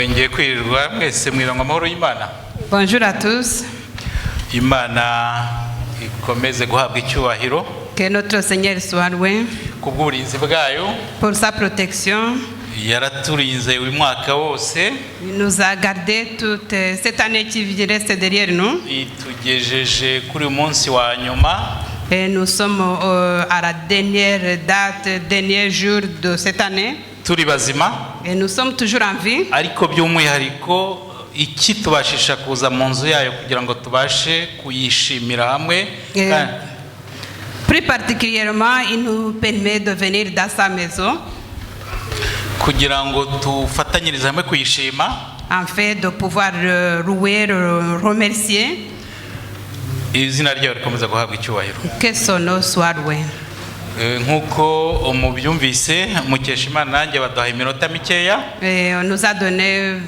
Mwongeye kwirirwa mwese mwirangwa amahoro y'Imana. Bonjour à tous. Imana ikomeze guhabwa icyubahiro. Que notre Seigneur soit loué Kubw'uburinzi bwayo. pour sa protection. Yaraturinze uyu mwaka wose. Il nous a gardé toute cette année qui reste derrière nous. Itugejeje kuri uyu munsi wa nyuma. Et nous sommes à la dernière date, dernier jour de cette année. Turi bazima. Et nous sommes toujours en vie. Ariko by'umwihariko ikitubashisha kuza mu nzu yayo kugira ngo tubashe kuyishimira hamwe. Plus particulièrement, il nous permet de venir dans sa maison. Kugira ngo tufatanyirize hamwe kuyishima. En fait, de pouvoir louer, remercier. Izina ryayo rikomeza guhabwa icyubahiro. Que son nom soit loué. Nkuko mubyumvise Mukeshimana nanjye baduha iminota mikeya. On nous a donné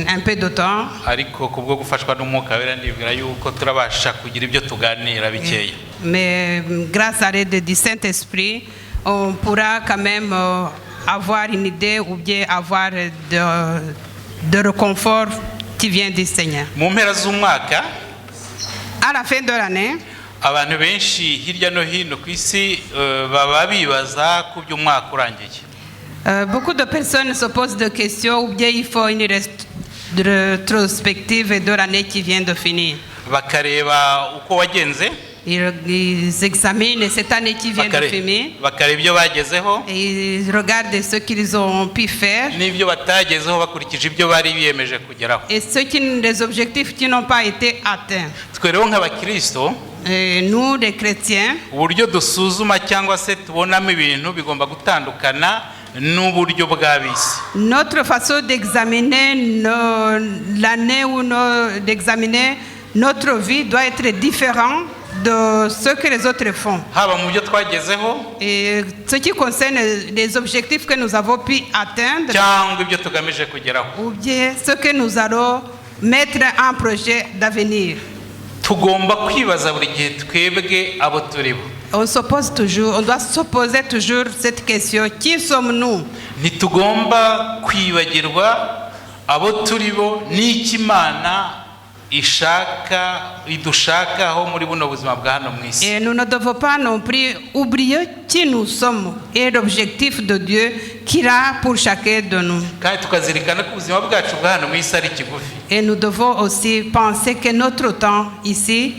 un peu de temps. Ariko kubwo gufashwa n'umwuka wera ndibwira yuko turabasha kugira ibyo tuganira bikeya. Mais grâce à l'aide du Saint-Esprit, on pourra quand même avoir une idée ou bien avoir de réconfort qui vient du Seigneur. Mu mpera z'umwaka, à la fin de l'année, abantu benshi hirya no hino ku isi baba bibaza ku by'umwaka urangiye. Beaucoup de personnes se posent des questions ou bien il faut une rétrospective de l'année qui vient de finir. Bakareba uko wagenze. Ils examinent cette année qui vient de finir. Bakareba ibyo bagezeho. Et ils regardent ce qu'ils ont pu faire. N'ibyo batagezeho bakurikije ibyo bari biyemeje kugeraho. Et les objectifs qui n'ont pas été atteints. Twe rero nk'abakristo, nous les chrétiens, uburyo dusuzuma cyangwa se tubonamo ibintu bigomba gutandukana n'uburyo bw'abisi. Notre façon d'examiner l'année ou d'examiner notre vie doit être différente de ce que les autres font. Haba mu byo twagezeho, et ce qui concerne les objectifs que nous avons pu atteindre, cyangwa ibyo tugamije kugeraho, ou bien ce que nous allons mettre en projet d'avenir. Tugomba kwibaza buri gihe twebwe abo turibo. On doit se poser toujours cette question: qui sommes-nous? Ntitugomba kwibagirwa abo turibo n'iki Imana idushakaho muri buno buzima bwa hano mu isi. Et nous ne devons pas non plus oublier qui nous sommes et l'objectif de Dieu qu'il a pour chacun de nous. Kandi tukazirikana ko ubuzima bwacu bwa hano mu isi ari kigufi. Et nous devons aussi penser que notre temps ici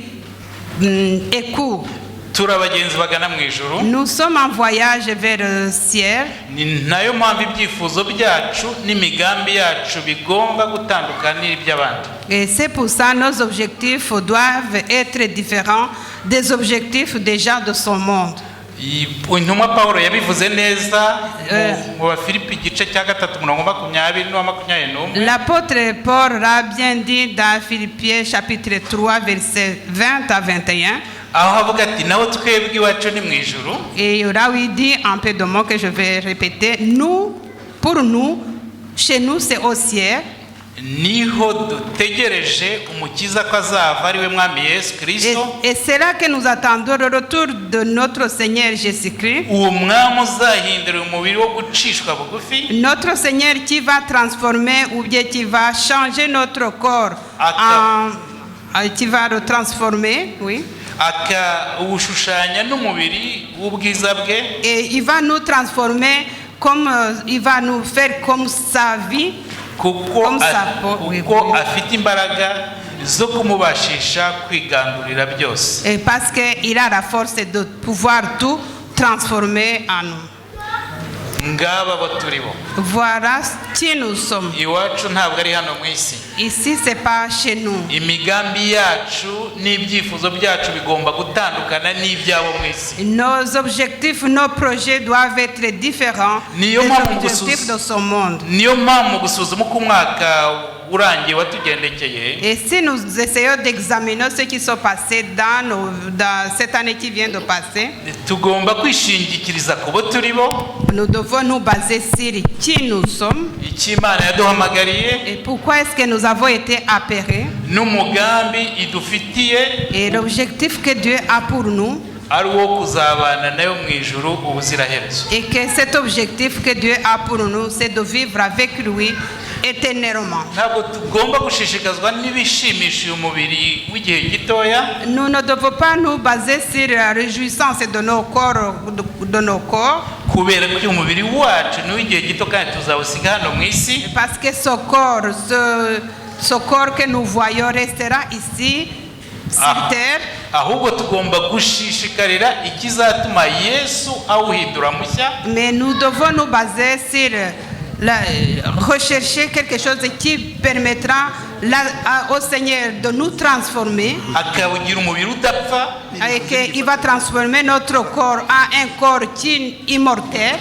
est court. Turabagenzi bagana mu ijuru. Nous sommes en voyage vers le ciel. Ni nayo mpamvu ibyifuzo byacu n'imigambi yacu bigomba gutandukana n'iby'abandi. Et c'est pour ça nos objectifs doivent être différents des objectifs des gens de son monde. Intumwa Pawulo yabivuze neza mu Bafilipi igice cya 3:20-21. L'apôtre Paul l'a bien dit dans Philippiens chapitre 3 versets 20 à 21. Aho avuga ati naho twebwe iwacu ni mu ijuru. Et là où il dit un peu de mots que je vais répéter, pour nous, chez nous c'est au ciel. Niho dutegereje umukiza ko azava ari we mwami Yesu Kristo. Et c'est là que nous attendons le retour de notre Seigneur Jésus-Christ. Uwo mwami uzahindura umubiri wo gucishwa bugufi. Notre Seigneur qui va transformer ou bien qui va changer notre corps, qui va le transformer, oui. Akawushushanya n'umubiri w'ubwiza bwe. Et il va nous transformer comme il va nous faire comme sa vie. Kuko afite imbaraga zo kumubashisha kwigandurira byose. Et parce qu'il a la force de pouvoir tout transformer en nous. Ngaba bo turibo. Voilà qui nous sommes. Iwacu ntabwo ari hano mu isi. Ici c'est pas chez nous. Imigambi yacu n'ibyifuzo byacu bigomba gutandukana n'ibyabo mu isi. Nos objectifs, nos projets doivent être différents des objectifs de ce monde. Niyo mpamvu gusuzuma uko umwaka urangiye watugendekeye. Et si nous essayons d'examiner ce qui s'est passé dans cette année qui vient de passer, tugomba kwishingikiriza ku bo turibo. Nous devons nous baser sur qui nous sommes. Icyo Imana yaduhamagariye. Et pourquoi est-ce que nous avons été appelés. N'umugambi idufitiye. Et l'objectif que Dieu a pour nous. ari uwo kuzabana nayo mu ijuru ubuziraherezo. Et que cet objectif que Dieu a pour nous, c'est de vivre avec lui éternellement. Ntabwo tugomba gushishikazwa n'ibishimisha uyu mubiri w'igihe gitoya. Nous ne devons pas nous baser sur la réjouissance de nos corps, kubera ko uyu mubiri wacu ni w'igihe gito kandi tuzawusiga hano mu isi. parce que ce corps que nous voyons restera ici sur terre. Ahubwo tugomba gushishikarira ikizatuma Yesu awuhindura mushya. Mais nous devons nous baser sur rechercher quelque chose qui permettra au Seigneur de nous transformer akawugira umubiri udapfa, et qu'il va transformer notre corps en un corps qui est immortel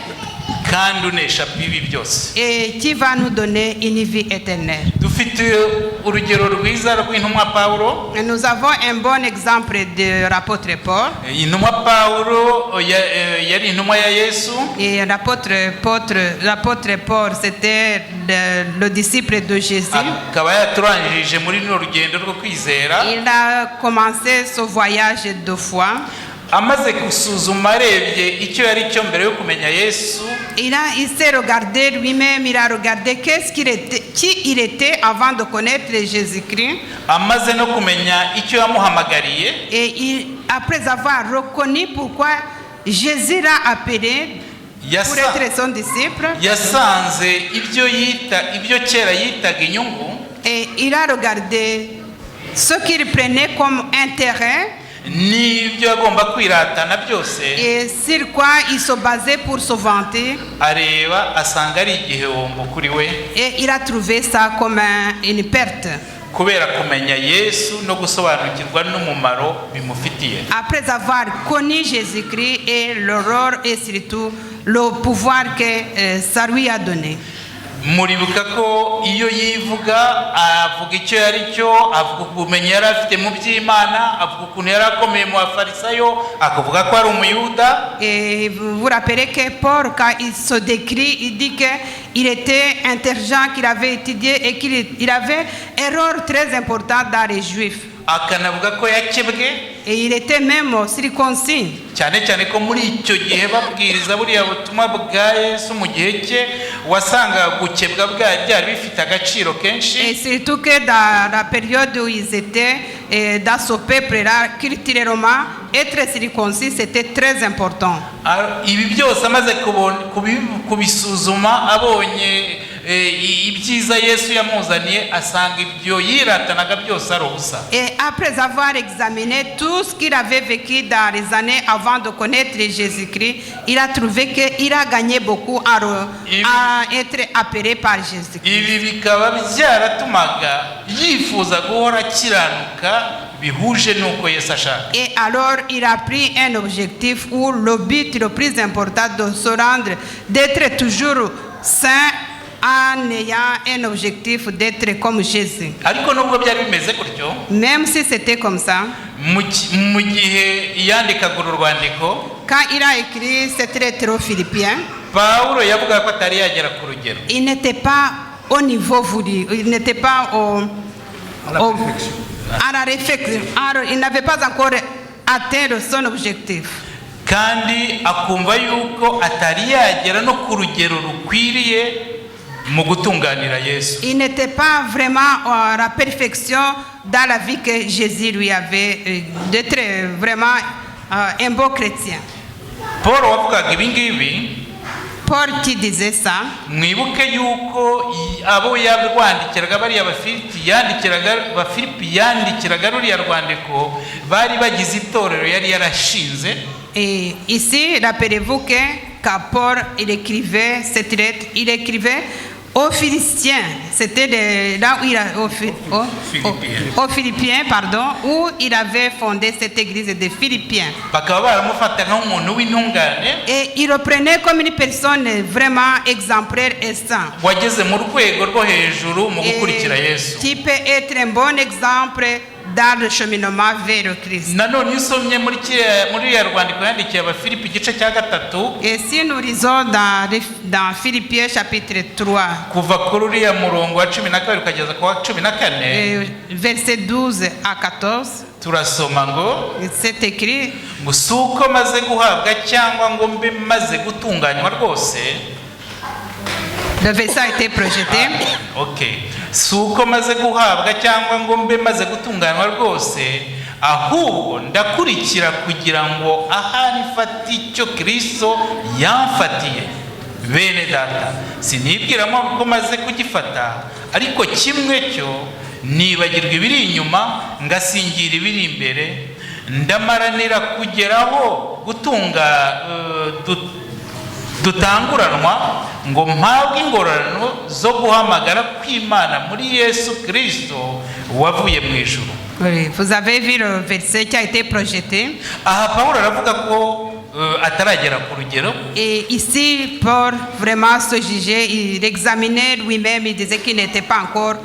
kandi unesha bibi byose, et qui va nous donner une vie éternelle. Dufite urugero rwiza rw'intumwa Pawulo. Et nous avons un bon exemple de l'apôtre Paul. Intumwa Pawulo yari intumwa ya Yesu. Et l'apôtre Paul, c'était le disciple de Jésus. Akaba yaturangije muri no rugendo rwo kwizera. Il a commencé ce voyage de foi. Amaze gusuzuma arebye icyo yari cyo mbere yo kumenya Yesu. Il s'est regardé lui-même, il a regardé qui il était avant de connaître Jésus-Christ. Amaze no kumenya icyo yamuhamagariye. Et après avoir reconnu pourquoi Jésus l'a appelé pour être son disciple, yasanze ibyo kera yitaga inyungu. et il a regardé ce qu'il prenait comme intérêt n'ibyo agomba kwiratana byose, et sur quoi il se basait pour se vanter. Areba asanga ari igihombo kuri we. Et il a trouvé ça comme une perte. Kubera kumenya Yesu no gusobanukirwa n'umumaro bimufitiye. Après avoir connu Jésus-Christ et l'aurore et surtout le pouvoir que ça lui a donné. Muribuka ko iyo yivuga avuga icyo yari cyo, avuga ubumenyi yari afite mu by'Imana, avuga ukuntu yari akomeye mu Bafarisayo, akavuga ko ari umuyuda. Et vous vous rappelez que Paul, quand il se décrit, il dit qu'il était intelligent, qu'il avait étudié et qu'il avait erreur très importante dans les Juifs. Akanavuga ko yakebwe. Et il était même circoncis. Cyane cyane ko muri icyo gihe babwiriza buriya butumwa bwa Yesu mu gihe cye wasanga gukebwa byari bifite agaciro kenshi. Et surtout que dans la période où ils étaient, dans ce peuple-là, culturellement, être circoncis, c'était très important. Ibi byose amaze kubisuzuma abonye ibyiza Yesu yamuzaniye, asanga ibyo yiratanaga byose ari ubusa. Et après avoir examiné tout ce qu'il avait vécu dans les années avant de connaître Jésus-Christ, il a trouvé qu'il a gagné beaucoup à être appelé par Jésus-Christ. Ibi bikaba byaratumaga yifuza guhora akiranuka bihuje nuko Yesu ashaka. Et alors il a pris un objectif où le but le plus important de se rendre, d'être toujours saint, en ayant un objectif d'être comme Jésus. Ariko nubwo byari bimeze gutyo, Même si c'était comme ça, mu gihe yandikaga urwandiko, quand il a écrit cette lettre aux Philippiens, Pawulo yavuga ko atari yagera ku rugero. il n'était pas au niveau voulu, il n'était pas à la réflexion. Il n'avait pas encore atteint son objectif. Kandi akumva yuko atari yagera no ku rugero rukwiriye mu gutunganira Yesu. Il n'était pas vraiment à la perfection dans la vie que Jésus lui avait, d'être vraiment un beau chrétien. Paul wavugaga ibi ngibi, Paul qui disait ça, mwibuke yuko abo yarwandikiraga bariya Bafilipi yandikiraga ruriya rwandiko bari bagize itorero yari yarashinze. et ici, rappelez-vous que quand Paul il écrivait cette lettre, il écrivait aux Philistins, c'était là où il a, aux Philippiens, pardon, où il avait fondé cette église des Philippiens. Et il reprenait comme une personne vraiment exemplaire et sainte. Qui peut être un bon exemple dans le cheminement vers le Christ. nanone iyo usomye muri ya rwandiko yandikiye abafilipi igice cya 3 Et si nous lisons dans Philippiens chapitre 3, kuva kuri uriya murongo wa 12 ukageza ku wa 14 verset 12 à 14, turasoma ngo c'est écrit: ngo si uko maze guhabwa cyangwa ngo mbe maze gutunganywa rwose. le verset a été projeté. Okay, si uko maze guhabwa cyangwa ngo mbe maze gutunganywa rwose, ahubwo ndakurikira kugira ngo ahari mfate icyo Kristo yamfatiye. Bene data, sinibwiramo ko maze kugifata, ariko kimwe cyo nibagirwa ibiri inyuma ngasingira ibiri imbere, ndamaranira kugeraho dutanguranwa ngo mpabwe ingororano zo guhamagara kw'Imana muri Yesu Kristo wavuye mu ijuru. Oui, vous avez vu le verset qui a été projeté. Aha Pawulo aravuga ko ataragera ku rugero. Et ici, Paul vraiment se jugeait, il examinait lui-même, il disait qu'il n'était pas encore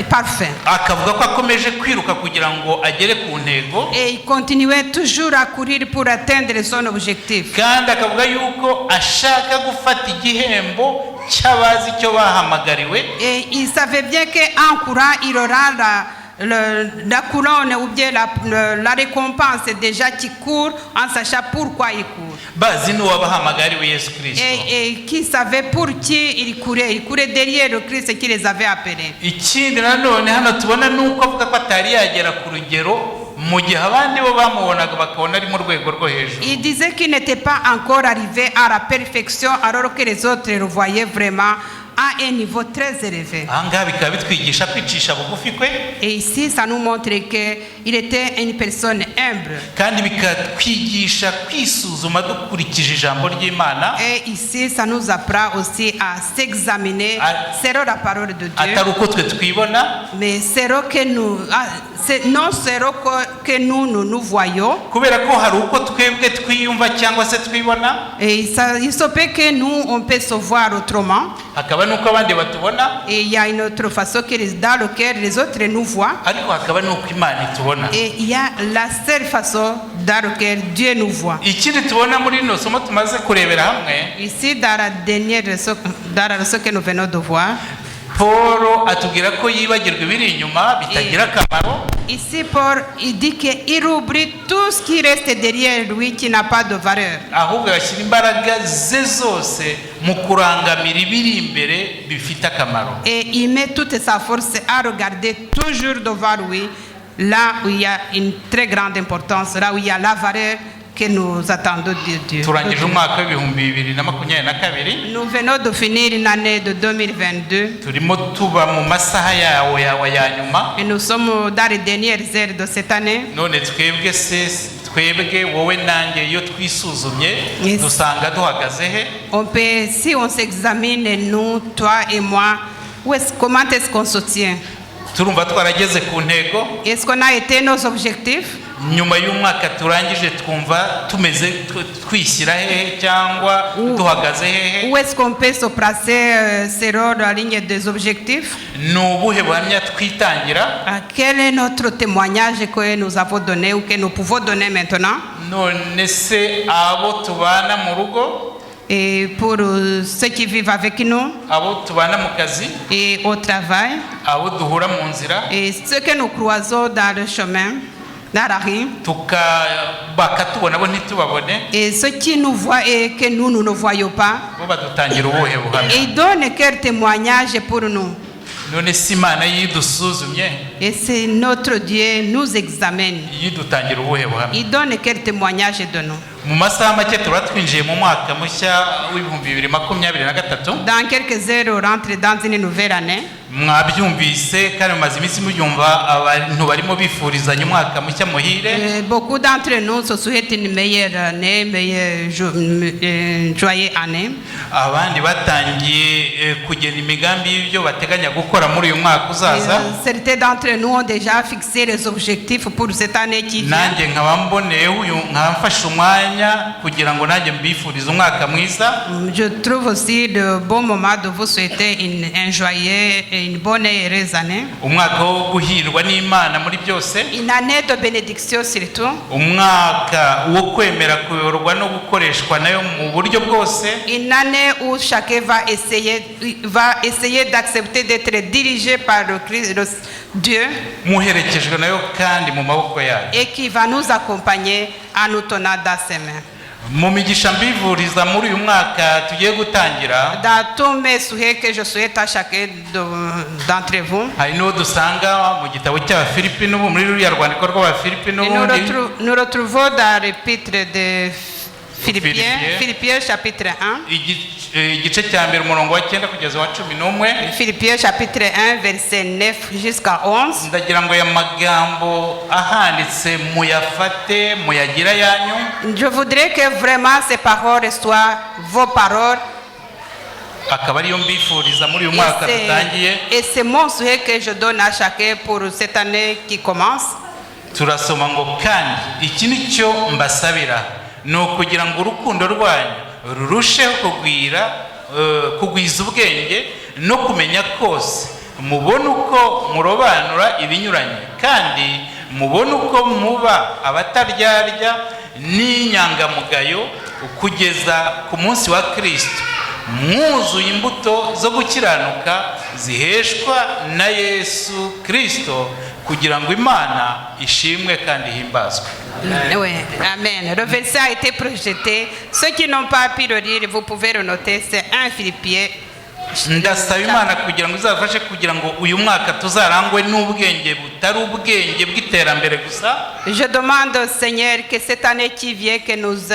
parfait. Akavuga ko akomeje kwiruka kugira ngo agere ku ntego. Et il continuait toujours à courir pour atteindre son objectif. Kandi akavuga yuko ashaka gufata igihembo cy'abazi icyo bahamagariwe. Et il savait bien qu'en courant, il aura la couronne ou bien la récompense déjà qui court en sachant pourquoi il court. Bazi n'uwo bahamagariwe Yesu Kristo. Et qui savait pour qui il courait derrière le Christ qui les avait appelés. Ikindi nanone hano tubona nuko avuga ko atari yagera ku rugero mu gihe abandi bo bamubonaga bakabona ari mu rwego rwo hejuru. Il disait qu'il n'était pas encore arrivé à la perfection alors que les autres le voyaient vraiment à un niveau très élevé. Ahangaha bikaba bitwigisha kwicisha bugufi kwe. Et ici, ça nous montre qu'il était une personne humble. Kandi bikatwigisha kwisuzuma dukurikije ijambo ry'Imana. Et ici, ça nous apprend aussi à s'examiner selon la parole de Dieu. Atari uko twe twibona, mais selon que nous, non selon que nous voyons. Kubera ko hari uko twebwe twiyumva cyangwa se twibona. Et il se peut que nous, on peut se voir autrement. Hakaba nuko abandi batubona. Et il y a une autre façon dans laquelle les autres nous voient. Ariko hakaba nuko Imana itubona. Et il y a la seule façon dans laquelle Dieu nous voit. Ikindi tubona muri ino somo tumaze kurebera hamwe. Ici, dans la leçon que nous venons de voir, Paul atubwira ko yibagirwa ibiri inyuma bitagira akamaro. Ici, Paul, il dit qu'il oublie tout ce qui reste derrière lui qui n'a pas de valeur. Ahubwo yashyira imbaraga ze zose mu kurangamira ibiri imbere bifite akamaro. Et il met toute sa force à regarder toujours devant lui, là où il y a une très grande importance, là où il y a la valeur que nous attendons de Dieu. Turangije umwaka w'ibihumbi 2022. Nous venons de finir une année de 2022. Turimo tuba mu masaha yawe ya nyuma. Et nous sommes dans les dernières heures de cette année. None twebwe wowe nanjye iyo twisuzumye dusanga duhagaze he? On peut, si on s'examine, nous, toi et moi, comment est-ce qu'on se tient? Turumva twarageze ku ntego. Est-ce qu'on a été nos objectifs? Nyuma y'umwaka turangije twumva tumeze twishyira hehe cyangwa duhagaze hehe? Où est-ce qu'on peut se placer selon la ligne des objectifs? Nubuhe buhamya twitangira? Quel est notre témoignage que nous avons donné ou que nous pouvons donner maintenant? None se abo tubana mu rugo? Et pour ceux qui vivent avec nous, abo tubana mu kazi, et au travail, abo duhura mu nzira, et ceux que nous croisons dans le chemin, dans la rue, bakatubona bo ntitubabone, et ceux qui nous voient et que nous ne voyons pas, bo badutangira ubuhe buhamya? ils donnent quel témoignage pour nous? None si Imana yidusuzumye? Et c'est notre Dieu nous examine. Yidutangira ubuhe buhamya? Il donne quel témoignage de nous? Mu masaha make tuba twinjiye mu mwaka mushya w'ibihumbi 2023. Dans quelques heures, on rentre dans une nouvelle année. Mwabyumvise kandi mumaze iminsi mubyumva abantu barimo bifurizanya umwaka mushya muhire. Beaucoup d'entre nous se souhaitent une meilleure année, joyeuse année. Abandi batangiye kugena imigambi y'ibyo bateganya gukora muri uyu mwaka uzaza. Certains d'entre nous ont déjà fixé les objectifs pour cette année qui vient. Nanjye nkaba mboneye uyu nkamfasha umwanya kugira ngo nanjye mbifurize umwaka mwiza. Je trouve aussi de bon moment de vous souhaiter un joyeux une bonne et heureuse année. umwaka wo guhirwa n'Imana muri byose, Une année de bénédiction surtout. umwaka wo kwemera kuyoborwa no gukoreshwa nayo mu buryo bwose, Une année où chacun va essayer d'accepter d'être dirigé par le Christ, Dieu, muherekejwe nayo kandi mu maboko yayo. et qui va nous accompagner en nous tenant dans ses mains. Mu migisha mbivuriza muri uyu mwaka tugiye gutangira, Dans tous mes souhaits que je souhaite à chacun d'entre vous, hari n'uwo dusanga mu gitabo cy'Abafilipi n'ubu muri ruriya rwandiko rw'Abafilipi et n'ubundi, nous retrouvons dans l'épître de Philippiens chapitre 1. igice cya mbere umurongo wa 9 kugeza wa 11. Philippiens chapitre 1 verset 9 jusqu'à 11. Ndagira ngo aya magambo ahanditse muyafate muyagira yanyu, Je voudrais que vraiment ces paroles soient vos paroles. akaba ariyo mbifuriza muri uyu mwaka dutangiye. Et c'est mon souhait que je donne à chacun pour cette année qui commence. Turasoma ngo kandi iki ni cyo mbasabira, ni ukugira ngo urukundo rwanyu rurusheho kugwiza ubwenge no kumenya kose, mubone uko murobanura ibinyuranye, kandi mubone uko muba abataryarya n'inyangamugayo kugeza ku munsi wa Kristo, mwuzuye imbuto zo gukiranuka ziheshwa na Yesu Kristo, kugira ngo Imana ishimwe kandi ihimbazwe. Oui, amen. Le verset a été projeté. Ceux qui n'ont pas pu le lire, vous pouvez le noter. C'est 1 Philippiens. Ndasaba Imana kugira ngo izafashe kugira ngo uyu mwaka tuzarangwe n'ubwenge butari ubwenge bw'iterambere gusa. Je demande au Seigneur que cette année qui vient, que nous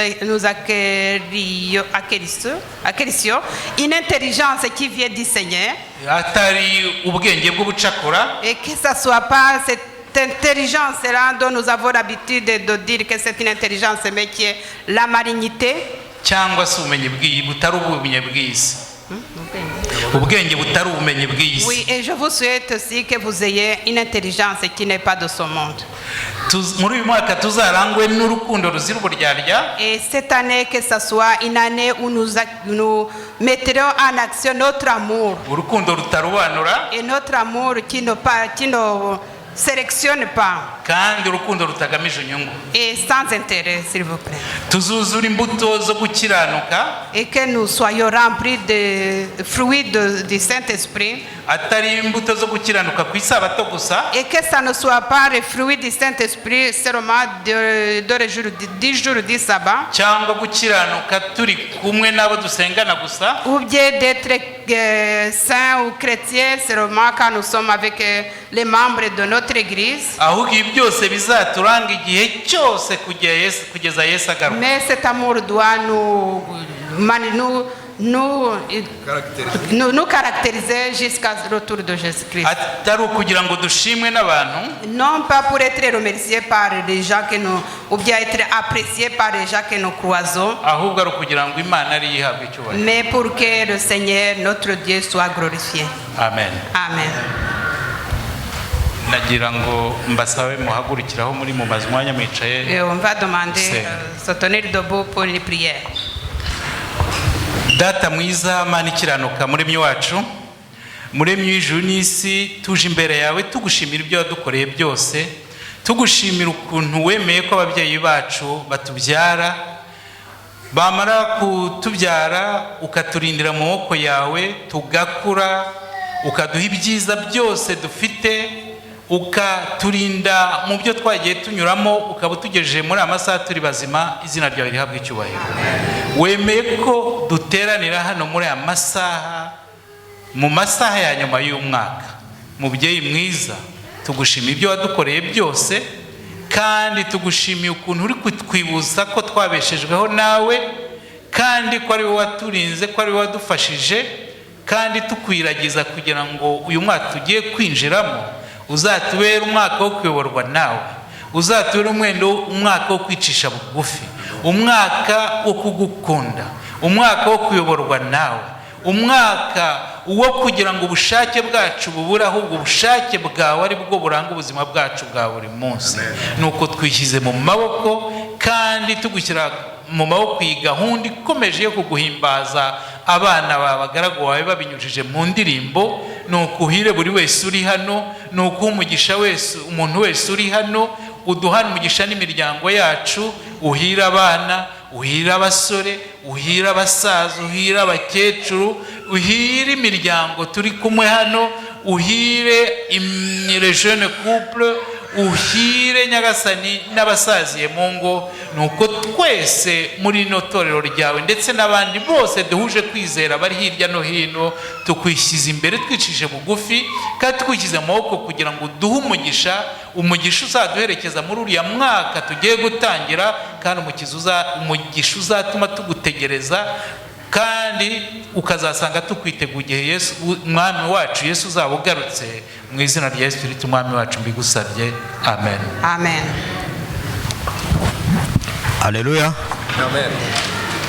acquérissions une intelligence qui vient du Seigneur, Atari ubwenge bw'ubucakura, et que ça ne soit pas cette intelligence-là dont nous avons l'habitude de dire que c'est une intelligence, mais qui est la malignité. cyangwa se ubumenyi butari ubumenyi bw'isi. Ubwenge butari ubumenyi bw'isi. Oui, et je vous souhaite aussi que vous ayez une intelligence qui n'est pas de ce monde. Muri uyu mwaka tuzarangwe n'urukundo ruzira uburyarya. Et cette année, que ce soit une année où nous mettrons en action notre amour. Urukundo rutarobanura. Et notre amour qui ne sélectionne pas. Kandi urukundo rutagamije inyungu. Et sans intérêt, s'il vous plaît. Tuzuzura imbuto zo gukiranuka. Et que nous soyons remplis de fruits du Saint-Esprit. Atari imbuto zo gukiranuka ku isabato gusa. Et que ça ne soit pas les fruits du Saint-Esprit seulement du jour du sabbat. Cyangwa gukiranuka turi kumwe n'abo dusengana gusa. Ou bien d'être saints ou chrétiens seulement quand nous sommes avec les membres de notre église. Ahubwo ibi byose bizaturanga igihe cyose kugeza Yesu agaruka. Mais cet amour doit nous caractériser jusqu'à retour de Jésus-Christ. Atari ukugira ngo dushimwe n'abantu. Non pas pour être remerciés par les gens que nous, ou bien être appréciés par les gens que nous croisons. Ahubwo ari ukugira ngo Imana ari yihabwe icyubahiro. Mais pour que le Seigneur, notre Dieu, soit glorifié. Amen. Amen. Nagira ngo mbasabe muhagurukiraho muri mu mazwanya mwicaye. Et on va demander se tenir debout pour une prière. Data mwiza, Mana ikiranuka, muremyi wacu, muremyi w'ijuru n'isi, tuje imbere yawe tugushimira ibyo wadukoreye byose, tugushimira ukuntu wemeye ko ababyeyi bacu batubyara, bamara kutubyara ukaturindira mu maboko yawe, tugakura, ukaduha ibyiza byose dufite, ukaturinda mu byo twagiye tunyuramo, ukaba utugejeje muri amasaha turi bazima. Izina ryawe rihabwe icyubahiro. Wemeye ko duteranira hano muri aya masaha, mu masaha ya nyuma y'umwaka. Mubyeyi mwiza, tugushimiye ibyo wadukoreye byose, kandi tugushimiye ukuntu uri kutwibuza ko twabeshejweho nawe, kandi ko ari wowe waturinze, ko ari wowe wadufashije, kandi tukwiragiza kugira ngo uyu mwaka tugiye kwinjiramo uzatubera umwaka wo kuyoborwa nawe, uzatubera umwaka wo kwicisha bugufi, umwaka wo kugukunda, umwaka wo kuyoborwa nawe, umwaka wo kugira ngo ubushake bwacu bubure, ahubwo ubushake bwawe ari bwo buranga ubuzima bwacu bwa buri munsi. Nuko twishyize mu maboko kandi tugushyira mu maboko iyi gahunda ikomeje yo kuguhimbaza abana babagaragu bawe babinyujije mu ndirimbo. Nuko uhire buri wese uri hano, nuko umugisha wese umuntu wese uri hano, uduhana umugisha n'imiryango yacu, uhire abana, uhire abasore, uhire abasaza, uhire abakecuru, uhire imiryango turi kumwe hano, uhire les jeunes couples, uhire Nyagasani n'abasaziye mu ngo. Nuko twese muri ino torero ryawe ndetse n'abandi bose duhuje kwizera bari hirya no hino, tukwishyize imbere twicishije bugufi kandi twishyize mu maboko kugira ngo duhe umugisha uzaduherekeza muri uriya mwaka tugiye gutangira, kandi umugisha uzatuma tugutegereza kandi ukazasanga tukwiteguye igihe Yesu umwami wacu Yesu uzaba ugarutse. Mu izina rya Yesu Kristo umwami wacu mbigusabye, amen. Amen. Haleluya. Amen.